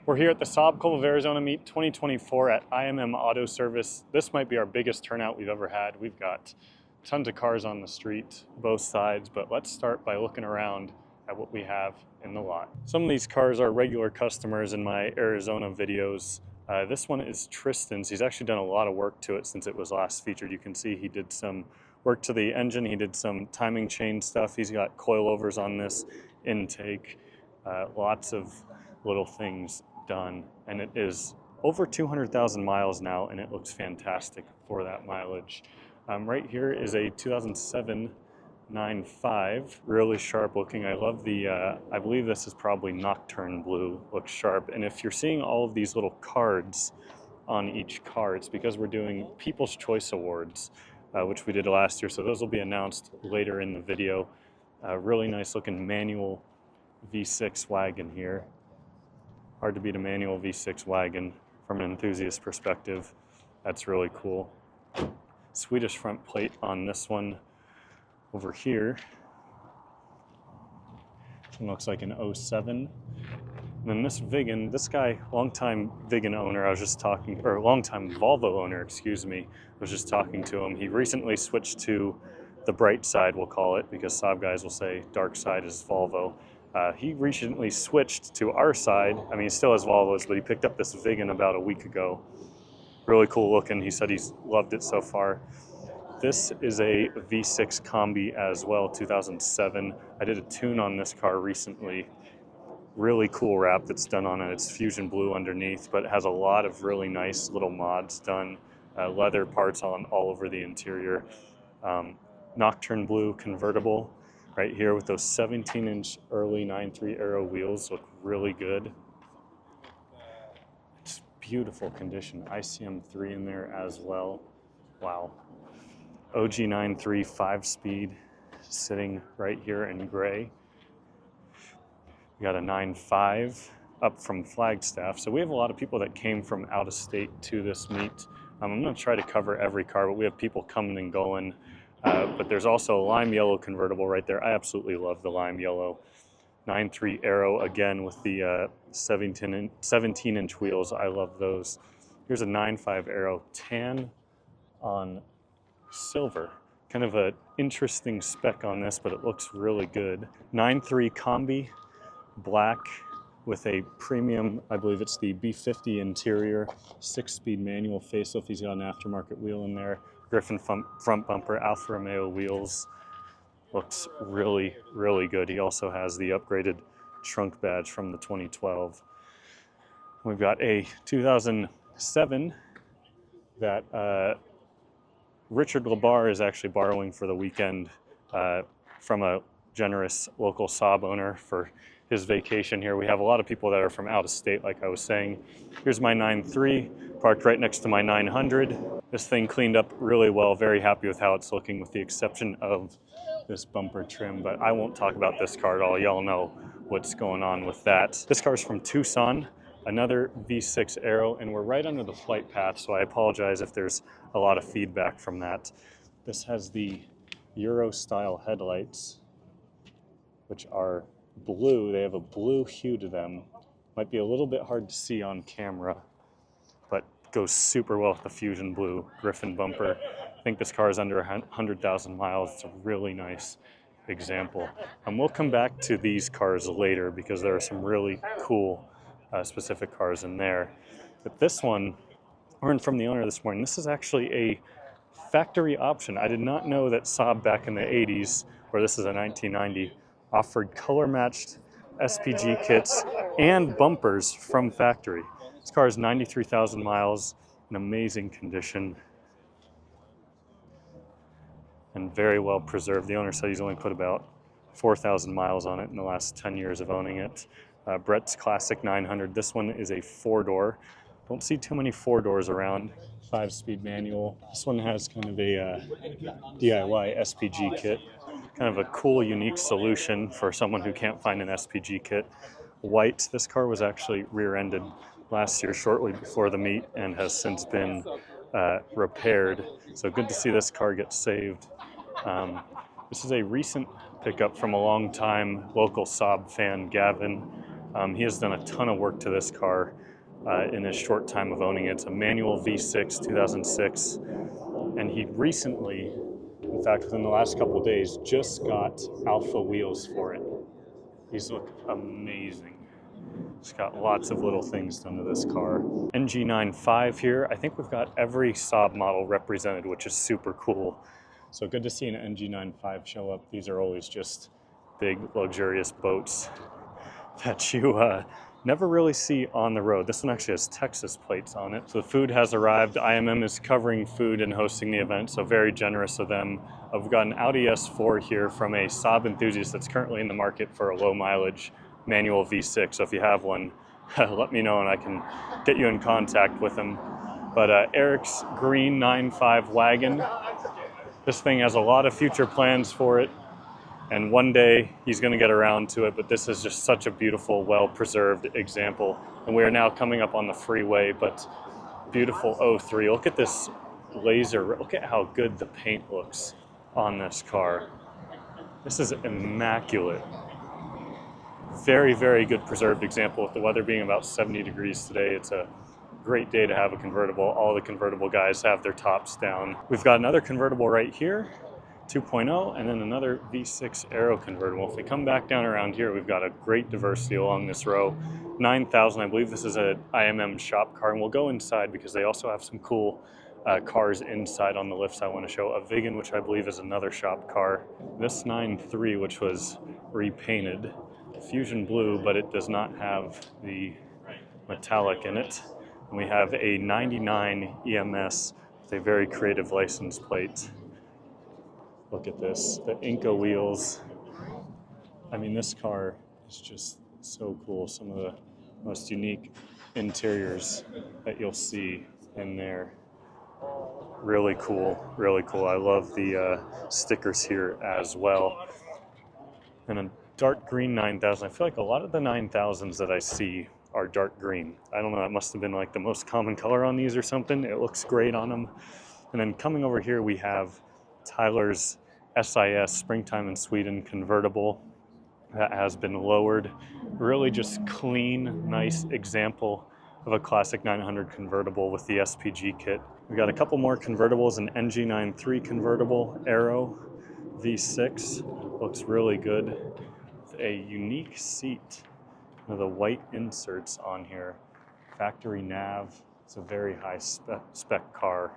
We're here at the Saab Coal of Arizona Meet 2024 at IMM Auto Service. This might be our biggest turnout we've ever had. We've got tons of cars on the street, both sides, but let's start by looking around at what we have in the lot. Some of these cars are regular customers in my Arizona videos. This one is Tristan's. He's actually done a lot of work to it since it was last featured. You can see he did some work to the engine. He did some timing chain stuff. He's got coilovers on this intake, lots of little things done, and it is over 200,000 miles now, and it looks fantastic for that mileage. Right here is a 2007 9.5, really sharp looking. I love the, I believe this is probably Nocturne Blue, looks sharp. And if you're seeing all of these little cards on each car, it's because we're doing People's Choice Awards, which we did last year, so those will be announced later in the video. Really nice looking manual V6 wagon here. Hard to beat a manual V6 wagon from an enthusiast perspective. That's really cool. Swedish front plate on this one over here. It looks like an 07. And then this Vigan, this guy, longtime Vigan owner, I was just talking, or longtime Volvo owner, excuse me, I was just talking to him. He recently switched to the bright side, we'll call it, because Saab guys will say dark side is Volvo. He recently switched to our side. I mean, he still has Volvos, but he picked up this Vigan about a week ago. Really cool looking. He said he's loved it so far. This is a V6 Combi as well, 2007. I did a tune on this car recently. Really cool wrap that's done on it. It's fusion blue underneath, but it has a lot of really nice little mods done. Leather parts on all over the interior. Nocturne Blue convertible. Right here with those 17-inch early 9.3 Aero wheels, look really good. It's beautiful condition. ICM3 in there as well. Wow. OG 9.3 5-speed sitting right here in gray. We got a 9.5 up from Flagstaff. So we have a lot of people that came from out of state to this meet. I'm going to try to cover every car, but we have people coming and going. But there's also a lime yellow convertible right there. I absolutely love the lime yellow. 9.3 Aero again with the 17-inch wheels. I love those. Here's a 9.5 Aero tan on silver. Kind of an interesting spec on this, but it looks really good. 9.3 Combi, black with a premium, I believe it's the B50 interior, 6-speed manual facelift. He's got an aftermarket wheel in there. Griffin front bumper, Alfa Romeo wheels. Looks really, really good. He also has the upgraded trunk badge from the 2012. We've got a 2007 that Richard Labar is actually borrowing for the weekend from a generous local Saab owner for his vacation here. We have a lot of people that are from out of state, like I was saying. Here's my 9.3, parked right next to my 900. This thing cleaned up really well, very happy with how it's looking with the exception of this bumper trim, but I won't talk about this car at all. Y'all know what's going on with that. This car's from Tucson, another V6 Aero, and we're right under the flight path, so I apologize if there's a lot of feedback from that. This has the Euro style headlights, which are blue. They have a blue hue to them. Might be a little bit hard to see on camera, but goes super well with the fusion blue Griffin bumper. I think this car is under 100,000 miles. It's a really nice example. We'll come back to these cars later because there are some really cool specific cars in there. But this one, I learned from the owner this morning, this is actually a factory option. I did not know that Saab back in the 80s, or this is a 1990, offered color-matched SPG kits and bumpers from factory. This car is 93,000 miles, in amazing condition, and very well preserved. The owner said he's only put about 4,000 miles on it in the last 10 years of owning it. Brett's Classic 900. This one is a 4-door. Don't see too many 4-doors around. 5-speed manual. This one has kind of a DIY SPG kit. Kind of a cool, unique solution for someone who can't find an SPG kit. White. This car was actually rear-ended last year, shortly before the meet, and has since been repaired. So good to see this car get saved. This is a recent pickup from a long-time local Saab fan, Gavin. He has done a ton of work to this car in his short time of owning it. It's a manual V6, 2006, and he recently, in fact, within the last couple of days, just got alpha wheels for it. These look amazing. It's got lots of little things done to this car. NG95 here. I think we've got every Saab model represented, which is super cool. So good to see an NG95 show up. These are always just big, luxurious boats that you never really see on the road. This one actually has Texas plates on it. So the food has arrived. IMM is covering food and hosting the event, so very generous of them. I've got an Audi S4 here from a Saab enthusiast that's currently in the market for a low mileage manual V6. So if you have one, let me know and I can get you in contact with him. But Eric's green 9.5 wagon, this thing has a lot of future plans for it. And one day he's going to get around to it, but this is just such a beautiful, well-preserved example. And we are now coming up on the freeway, but beautiful 03. Look at this laser. Look at how good the paint looks on this car. This is immaculate. Very, very good preserved example. With the weather being about 70 degrees today, it's a great day to have a convertible. All the convertible guys have their tops down. We've got another convertible right here, 2.0, and then another V6 Aero convertible. If we come back down around here, we've got a great diversity along this row. 9,000, I believe this is an IMM shop car, and we'll go inside because they also have some cool cars inside on the lifts I want to show. A Vigan, which I believe is another shop car. This 9.3, which was repainted Fusion Blue, but it does not have the metallic in it. And we have a 99 EMS with a very creative license plate. Look at this, the Inca wheels. I mean, this car is just so cool. Some of the most unique interiors that you'll see in there. Really cool, really cool. I love the stickers here as well. And a dark green 9000. I feel like a lot of the 9000s that I see are dark green. I don't know, that must have been like the most common color on these or something. It looks great on them. And then coming over here, we have Tyler's SIS Springtime in Sweden convertible that has been lowered. Really just clean, nice example of a classic 900 convertible with the SPG kit. We got a couple more convertibles, an NG93 convertible Aero V6. Looks really good. With a unique seat. The white inserts on here. Factory nav. It's a very high spec car.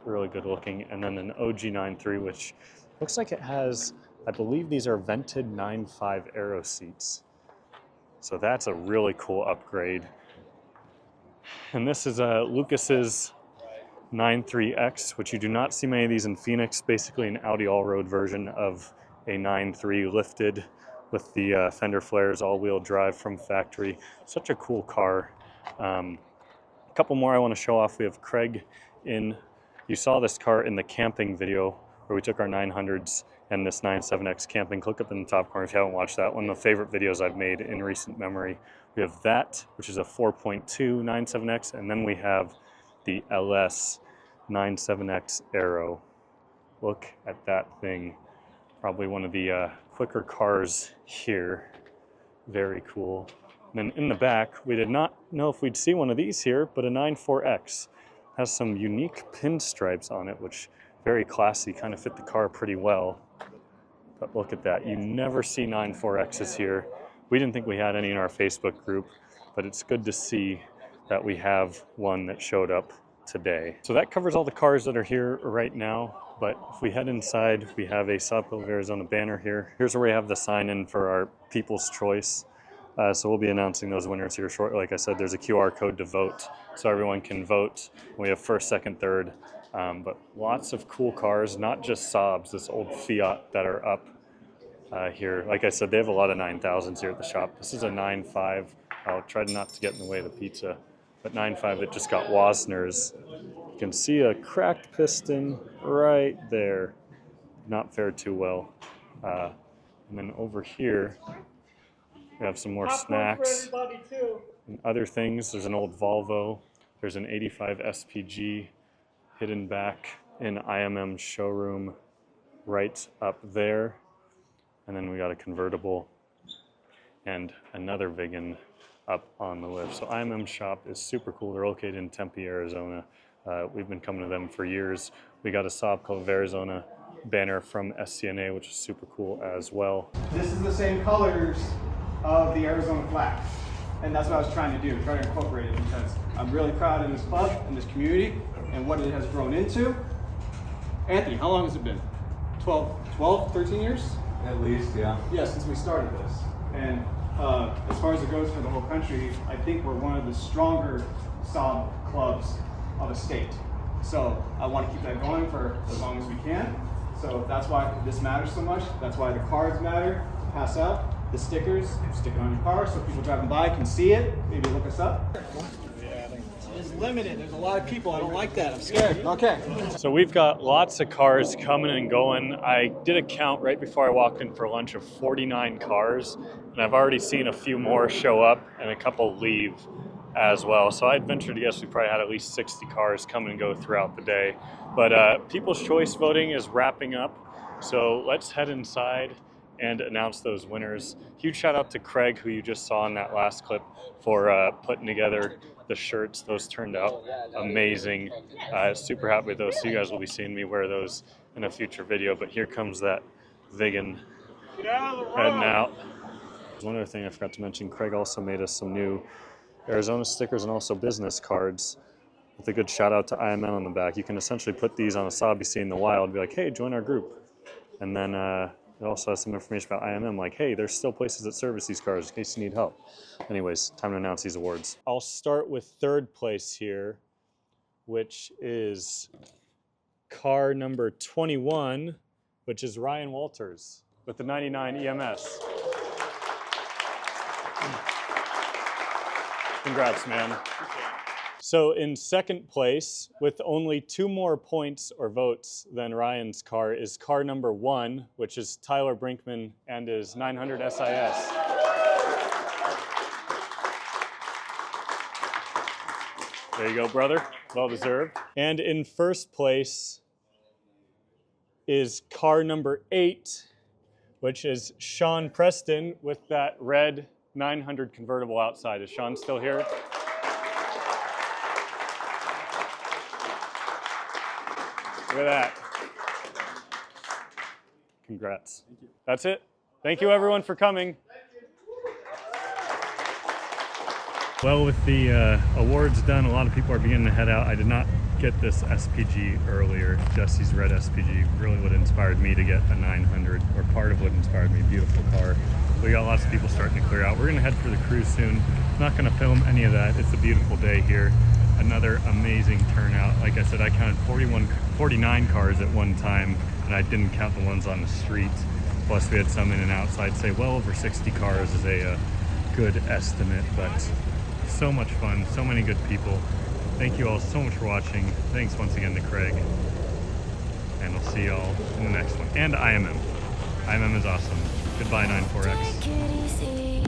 Really good looking. And then an OG93, which looks like it has, I believe these are vented 9.5 Aero seats. So that's a really cool upgrade. And this is Lucas's 9.3X, which you do not see many of these in Phoenix. Basically an Audi all-road version of a 9.3 lifted with the fender flares, all-wheel drive from factory. Such a cool car. A couple more I want to show off. We have Craig in. You saw this car in the camping video where we took our 900s and this 97X camping. Click up in the top corner if you haven't watched that. One of the favorite videos I've made in recent memory. We have that, which is a 4.2 97X, and then we have the LS 97X Aero. Look at that thing. Probably one of the quicker cars here. Very cool. And then in the back, we did not know if we'd see one of these here, but a 94X has some unique pinstripes on it, which very classy, kind of fit the car pretty well. But look at that. You never see 94Xs here. We didn't think we had any in our Facebook group, but it's good to see that we have one that showed up today. So that covers all the cars that are here right now. But if we head inside, we have a Saab of Arizona banner here. Here's where we have the sign-in for our People's Choice. So we'll be announcing those winners here shortly. Like I said, there's a QR code to vote, so everyone can vote. We have first, second, third. But lots of cool cars, not just Saabs, this old Fiat that are up here. Like I said, they have a lot of 9000s here at the shop. This is a 9.5. I'll try not to get in the way of the pizza. But 9.5 that just got Wasner's. You can see a cracked piston right there. Not fared too well. And then over here, we have some more snacks and other things. There's an old Volvo. There's an 85 SPG hidden back in IMM showroom right up there. And then we got a convertible and another vegan up on the lift. So IMM shop is super cool. They're located in Tempe, Arizona. We've been coming to them for years. We got a Saab Club of Arizona banner from SCNA, which is super cool as well. This is the same colors of the Arizona flag. And that's what I was trying to do, try to incorporate it, because I'm really proud of this club and this community and what it has grown into. Anthony, how long has it been? 12, 13 years? At least, yeah. Yeah, since we started this. And as far as it goes for the whole country, I think we're one of the stronger Saab clubs of a state. So I want to keep that going for as long as we can. So that's why this matters so much. That's why the cards matter to pass out. The stickers, stick it on your car so people driving by can see it, maybe look us up. It's limited. There's a lot of people. I don't like that. I'm scared. Okay. So we've got lots of cars coming and going. I did a count right before I walked in for lunch of 49 cars, and I've already seen a few more show up and a couple leave as well. So I'd venture to guess we probably had at least 60 cars come and go throughout the day. But People's Choice voting is wrapping up. So let's head inside and announce those winners. Huge shout out to Craig, who you just saw in that last clip, for putting together the shirts. Those turned out amazing. Super happy with those. So you guys will be seeing me wear those in a future video. But here comes that vegan heading out. One other thing I forgot to mention, Craig also made us some new Arizona stickers and also business cards with a good shout out to IMN on the back. You can essentially put these on a Saab you see in the wild and be like, hey, join our group. And then it also has some information about IMM, like, hey, there's still places that service these cars in case you need help. Anyways, time to announce these awards. I'll start with third place here, which is car number 21, which is Ryan Walters with the 99 EMS. Congrats, man. So in second place, with only 2 more points or votes than Ryan's car, is car number 1, which is Tyler Brinkman and his 900 SIS. There you go, brother. Well deserved. And in first place is car number 8, which is Sean Preston with that red 900 convertible outside. Is Sean still here? Look at that. Congrats. Thank you. That's it. Thank you everyone for coming. Well, with the awards done, a lot of people are beginning to head out. I did not get this SPG earlier. Jesse's red SPG, really what inspired me to get a 900, or part of what inspired me. Beautiful car. We got lots of people starting to clear out. We're gonna head for the cruise soon. Not gonna film any of that. It's a beautiful day here. Another amazing turnout. Like I said, I counted 49 cars at one time, and I didn't count the ones on the street. Plus we had some in and out, so I'd say well over 60 cars is a good estimate, but so much fun, so many good people. Thank you all so much for watching. Thanks once again to Craig, and I'll see y'all in the next one. And IMM. IMM is awesome. Goodbye, 94X.